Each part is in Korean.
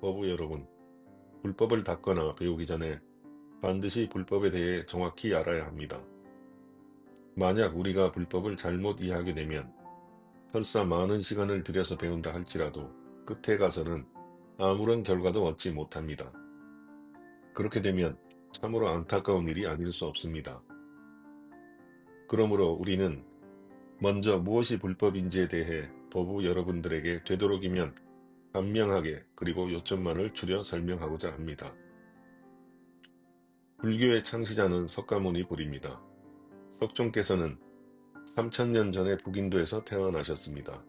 어부 여러분, 불법을 닦거나 배우기 전에 반드시 불법에 대해 정확히 알아야 합니다. 만약 우리가 불법을 잘못 이해하게 되면 설사 많은 시간을 들여서 배운다 할지라도 끝에 가서는 아무런 결과도 얻지 못합니다. 그렇게 되면 참으로 안타까운 일이 아닐 수 없습니다. 그러므로 우리는 먼저 무엇이 불법인지에 대해 법우 여러분들에게 되도록이면 간명하게 그리고 요점만을 추려 설명하고자 합니다. 불교의 창시자는 석가모니 불입니다. 석종께서는 3000년 전에 북인도에서 태어나셨습니다.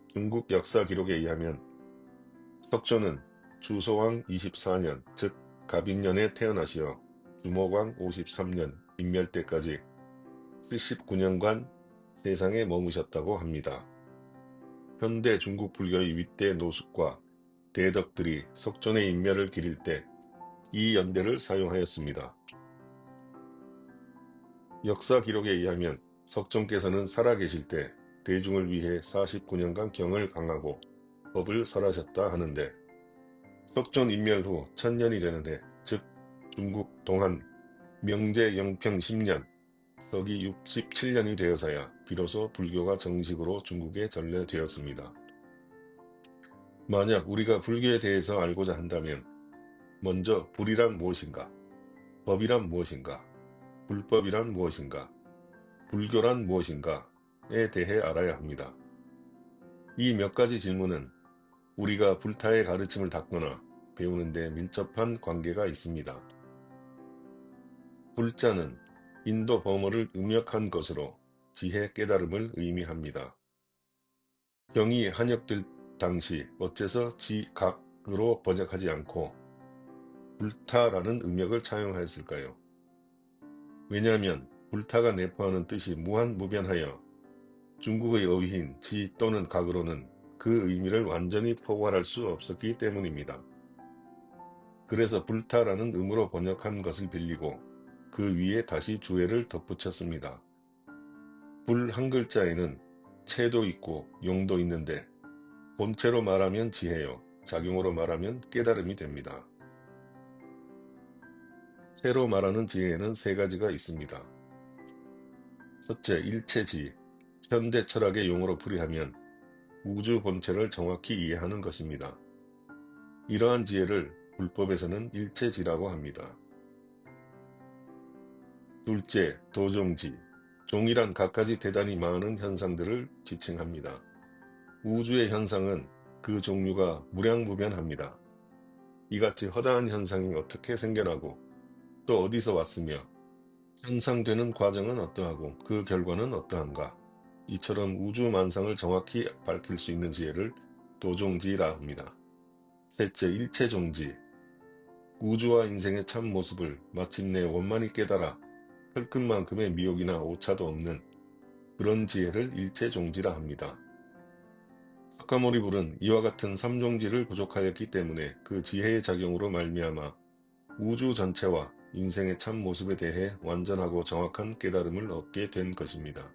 중국 역사 기록에 의하면 석조는 주소왕 24년, 즉 갑인년에 태어나시어 주목왕 53년 인멸 때까지 79년간 세상에 머무셨다고 합니다. 현대 중국 불교의 윗대 노숙과 대덕들이 석존의 인멸을 기릴 때 이 연대를 사용하였습니다. 역사 기록에 의하면 석종께서는 살아계실 때 대중을 위해 49년간 경을 강하고 법을 설하셨다 하는데 석존 인멸 후 1000년이 되는 해, 즉 중국 동한 명제 영평 10년, 서기 67년이 되어서야 비로소 불교가 정식으로 중국에 전래되었습니다. 만약 우리가 불교에 대해서 알고자 한다면 먼저 불이란 무엇인가, 법이란 무엇인가, 불법이란 무엇인가, 불교란 무엇인가에 대해 알아야 합니다. 이 몇 가지 질문은 우리가 불타의 가르침을 닦거나 배우는 데 밀접한 관계가 있습니다. 불자는 인도 범어를 음역한 것으로 지혜 깨달음을 의미합니다. 경이 한역될 당시 어째서 지각으로 번역하지 않고 불타라는 음역을 차용하였을까요? 왜냐하면 불타가 내포하는 뜻이 무한무변하여 중국의 어휘인 지 또는 각으로는 그 의미를 완전히 포괄할 수 없었기 때문입니다. 그래서 불타라는 음으로 번역한 것을 빌리고 그 위에 다시 주해를 덧붙였습니다. 불 한 글자에는 체도 있고 용도 있는데 본체로 말하면 지혜요, 작용으로 말하면 깨달음이 됩니다. 체로 말하는 지혜에는 세 가지가 있습니다. 첫째, 일체지. 현대 철학의 용어로 풀이하면 우주 본체를 정확히 이해하는 것입니다. 이러한 지혜를 불법에서는 일체지라고 합니다. 둘째, 도종지. 종이란 갖가지 대단히 많은 현상들을 지칭합니다. 우주의 현상은 그 종류가 무량무변합니다. 이같이 허다한 현상이 어떻게 생겨나고 또 어디서 왔으며 현상되는 과정은 어떠하고 그 결과는 어떠한가, 이처럼 우주 만상을 정확히 밝힐 수 있는 지혜를 도종지라 합니다. 셋째, 일체종지. 우주와 인생의 참 모습을 마침내 원만히 깨달아 털끝만큼의 미혹이나 오차도 없는 그런 지혜를 일체종지라 합니다. 석가모니불은 이와 같은 삼종지를 부족하였기 때문에 그 지혜의 작용으로 말미암아 우주 전체와 인생의 참 모습에 대해 완전하고 정확한 깨달음을 얻게 된 것입니다.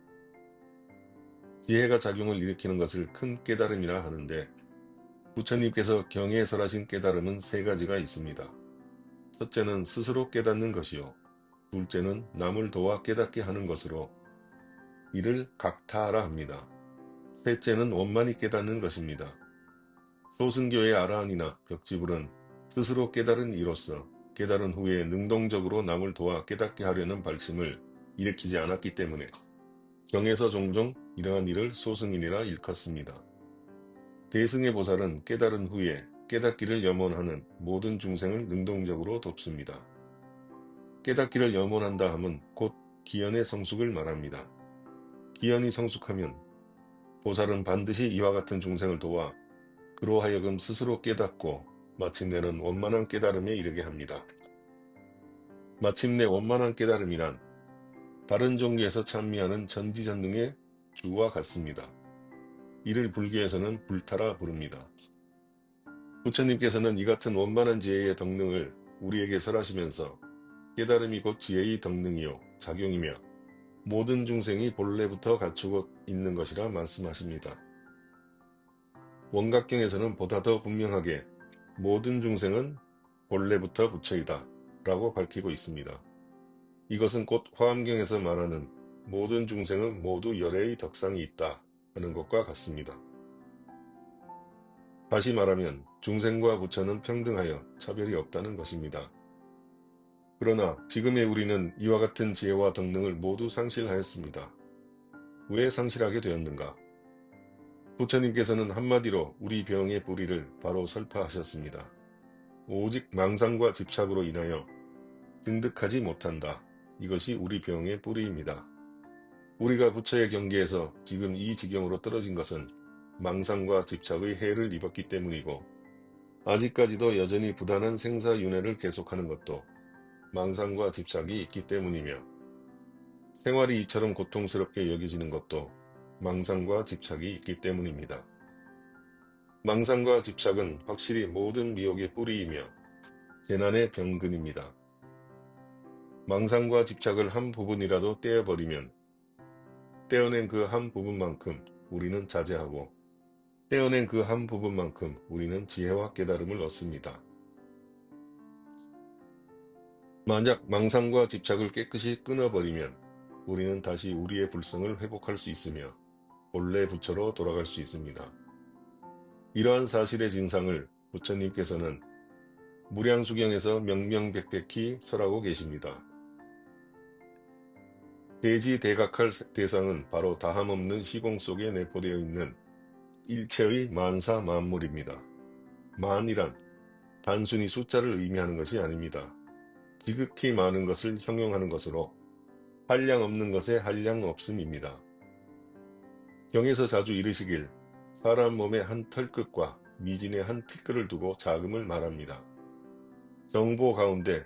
지혜가 작용을 일으키는 것을 큰 깨달음이라 하는데 부처님께서 경에 설하신 깨달음은 세 가지가 있습니다. 첫째는 스스로 깨닫는 것이요, 둘째는 남을 도와 깨닫게 하는 것으로 이를 각타라 합니다. 셋째는 원만히 깨닫는 것입니다. 소승교의 아라한이나 벽지불은 스스로 깨달은 이로써 깨달은 후에 능동적으로 남을 도와 깨닫게 하려는 발심을 일으키지 않았기 때문에 경에서 종종 이러한 일을 소승인이라 일컫습니다. 대승의 보살은 깨달은 후에 깨닫기를 염원하는 모든 중생을 능동적으로 돕습니다. 깨닫기를 염원한다 함은 곧 기연의 성숙을 말합니다. 기연이 성숙하면 보살은 반드시 이와 같은 중생을 도와 그로 하여금 스스로 깨닫고 마침내는 원만한 깨달음에 이르게 합니다. 마침내 원만한 깨달음이란 다른 종교에서 찬미하는 전지전능의 주와 같습니다. 이를 불교에서는 불타라 부릅니다. 부처님께서는 이 같은 원만한 지혜의 덕능을 우리에게 설하시면서 깨달음이 곧 지혜의 덕능이요 작용이며 모든 중생이 본래부터 갖추고 있는 것이라 말씀하십니다. 원각경에서는 보다 더 분명하게 모든 중생은 본래부터 부처이다 라고 밝히고 있습니다. 이것은 곧 화엄경에서 말하는 모든 중생은 모두 열애의 덕상이 있다 하는 것과 같습니다. 다시 말하면 중생과 부처는 평등하여 차별이 없다는 것입니다. 그러나 지금의 우리는 이와 같은 지혜와 덕능을 모두 상실하였습니다. 왜 상실하게 되었는가? 부처님께서는 한마디로 우리 병의 뿌리를 바로 설파하셨습니다. 오직 망상과 집착으로 인하여 증득하지 못한다. 이것이 우리 병의 뿌리입니다. 우리가 부처의 경계에서 지금 이 지경으로 떨어진 것은 망상과 집착의 해를 입었기 때문이고, 아직까지도 여전히 부단한 생사윤회를 계속하는 것도 망상과 집착이 있기 때문이며, 생활이 이처럼 고통스럽게 여겨지는 것도 망상과 집착이 있기 때문입니다. 망상과 집착은 확실히 모든 미혹의 뿌리이며 재난의 병근입니다. 망상과 집착을 한 부분이라도 떼어버리면 떼어낸 그 한 부분만큼 우리는 자제하고, 떼어낸 그 한 부분만큼 우리는 지혜와 깨달음을 얻습니다. 만약 망상과 집착을 깨끗이 끊어버리면 우리는 다시 우리의 불성을 회복할 수 있으며 본래 부처로 돌아갈 수 있습니다. 이러한 사실의 진상을 부처님께서는 무량수경에서 명명백백히 설하고 계십니다. 대지대각할 대상은 바로 다함없는 시공 속에 내포되어 있는 일체의 만사 만물입니다. 만이란 단순히 숫자를 의미하는 것이 아닙니다. 지극히 많은 것을 형용하는 것으로 한량 없는 것에 한량 없음입니다. 경에서 자주 이르시길 사람 몸의 한 털끝과 미진의 한 티끌을 두고 작음을 말합니다. 정보 가운데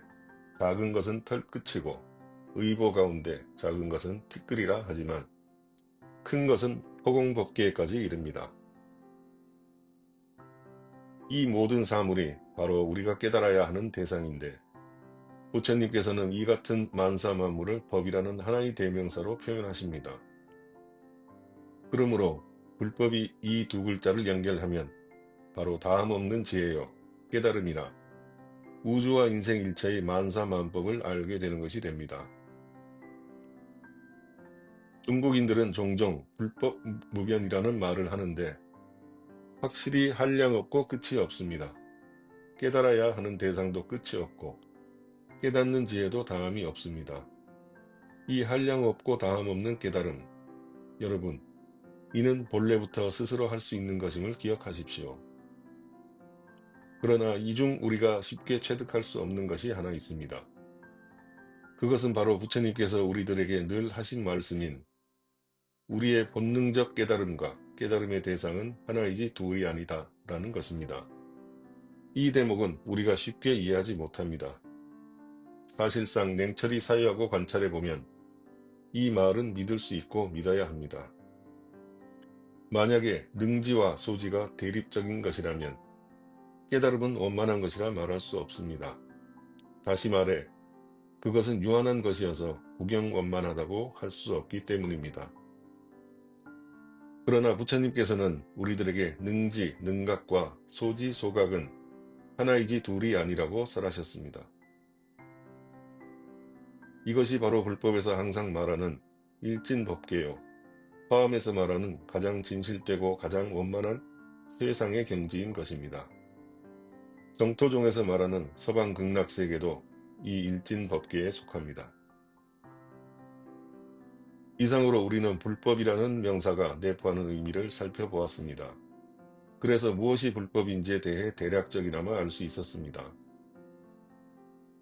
작은 것은 털끝이고 의보 가운데 작은 것은 티끌이라 하지만 큰 것은 허공법계까지 이릅니다. 이 모든 사물이 바로 우리가 깨달아야 하는 대상인데, 부처님께서는 이 같은 만사만물을 법이라는 하나의 대명사로 표현하십니다. 그러므로 불법이 이 두 글자를 연결하면 바로 다함없는 지혜요, 깨달음이나 우주와 인생 일체의 만사만법을 알게 되는 것이 됩니다. 중국인들은 종종 불법 무변이라는 말을 하는데 확실히 한량없고 끝이 없습니다. 깨달아야 하는 대상도 끝이 없고 깨닫는 지혜도 다함이 없습니다. 이 한량없고 다함없는 깨달음, 여러분, 이는 본래부터 스스로 할 수 있는 것임을 기억하십시오. 그러나 이 중 우리가 쉽게 체득할 수 없는 것이 하나 있습니다. 그것은 바로 부처님께서 우리들에게 늘 하신 말씀인 우리의 본능적 깨달음과 깨달음의 대상은 하나이지 둘이 아니다 라는 것입니다. 이 대목은 우리가 쉽게 이해하지 못합니다. 사실상 냉철히 사유하고 관찰해보면 이 말은 믿을 수 있고 믿어야 합니다. 만약에 능지와 소지가 대립적인 것이라면 깨달음은 원만한 것이라 말할 수 없습니다. 다시 말해 그것은 유한한 것이어서 구경원만하다고 할 수 없기 때문입니다. 그러나 부처님께서는 우리들에게 능지, 능각과 소지, 소각은 하나이지 둘이 아니라고 설하셨습니다. 이것이 바로 불법에서 항상 말하는 일진법계요, 화엄에서 말하는 가장 진실되고 가장 원만한 세상의 경지인 것입니다. 정토종에서 말하는 서방극락세계도 이 일진법계에 속합니다. 이상으로 우리는 불법이라는 명사가 내포하는 의미를 살펴보았습니다. 그래서 무엇이 불법인지에 대해 대략적이나마 알 수 있었습니다.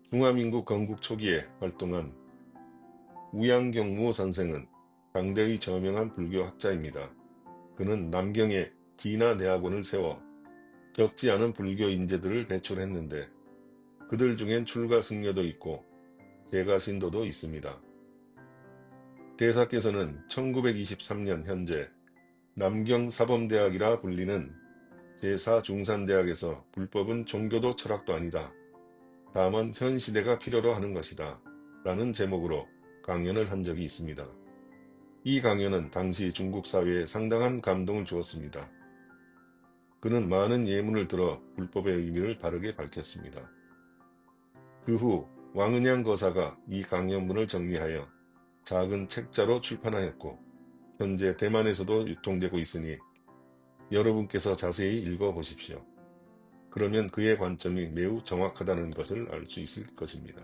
중화민국 건국 초기에 활동한 우양경무 선생은 당대의 저명한 불교 학자입니다. 그는 남경에 기나대학원을 세워 적지 않은 불교 인재들을 배출했는데 그들 중엔 출가승려도 있고 제가신도도 있습니다. 대사께서는 1923년 현재 남경사범대학이라 불리는 제4중산대학에서 불법은 종교도 철학도 아니다. 다만 현 시대가 필요로 하는 것이다. 라는 제목으로 강연을 한 적이 있습니다. 이 강연은 당시 중국 사회에 상당한 감동을 주었습니다. 그는 많은 예문을 들어 불법의 의미를 바르게 밝혔습니다. 그 후 왕은양 거사가 이 강연문을 정리하여 작은 책자로 출판하였고 현재 대만에서도 유통되고 있으니 여러분께서 자세히 읽어보십시오. 그러면 그의 관점이 매우 정확하다는 것을 알 수 있을 것입니다.